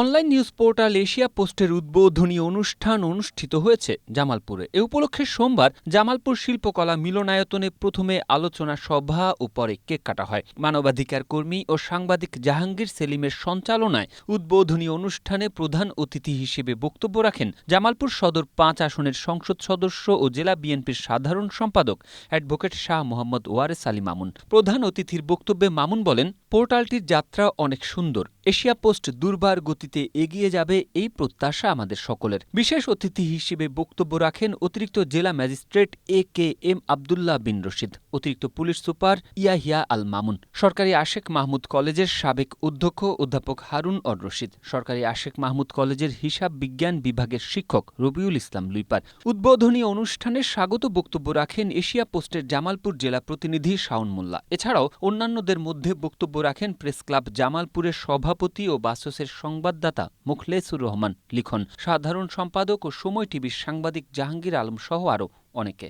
Online news portal Asia পোস্টের উদ্বোধনী অনুষ্ঠান অনুষ্ঠিত হয়েছে জামালপুরে। এ উপলক্ষে সোমবার জামালপুর শিল্পকলা মিলনায়তনে প্রথমে আলোচনা সভা ও পরে কেক কাটা হয়। মানবাধিকার কর্মী ও সাংবাদিক জাহাঙ্গীর সেলিমের সঞ্চালনায় উদ্বোধনী অনুষ্ঠানে প্রধান অতিথি হিসেবে বক্তব্য রাখেন জামালপুর সদর ৫ আসনের সংসদ সদস্য ও জেলা বিএনপির সাধারণ সম্পাদক অ্যাডভোকেট শাহ মোহাম্মদ ওয়ারেস আলী মামুন। প্রধান অতিথির বক্তব্যে মামুন বলেন, পোর্টালটির যাত্রা অনেক সুন্দর। এশিয়া পোস্ট দুর্বার গতিতে এগিয়ে যাবে এই প্রত্যাশা আমাদের সকলের। বিশেষ অতিথি হিসেবে বক্তব্য রাখেন অতিরিক্ত জেলা ম্যাজিস্ট্রেট AKM আব্দুল্লাহ বিন রশিদ, অতিরিক্ত পুলিশ সুপার ইয়াহিয়া আল মামুন, সরকারি আশেক মাহমুদ কলেজের সাবেক অধ্যক্ষ অধ্যাপক হারুন অর রশিদ, সরকারি আশেক মাহমুদ কলেজের হিসাব বিজ্ঞান বিভাগের শিক্ষক রবিউল ইসলাম লুইপার। উদ্বোধনী অনুষ্ঠানে স্বাগত বক্তব্য রাখেন এশিয়া পোস্টের জামালপুর জেলা প্রতিনিধি শাওন মোল্লা। এছাড়াও অন্যান্যদের মধ্যে বক্তব্য রাখেন প্রেস ক্লাব জামালপুরের সভাপতি ও বাসসের সংবাদদাতা মুখলেসুর রহমান লিখন, সাধারণ সম্পাদক ও সময় টিভির সাংবাদিক জাহাঙ্গীর আলম সহ আরও অনেকে।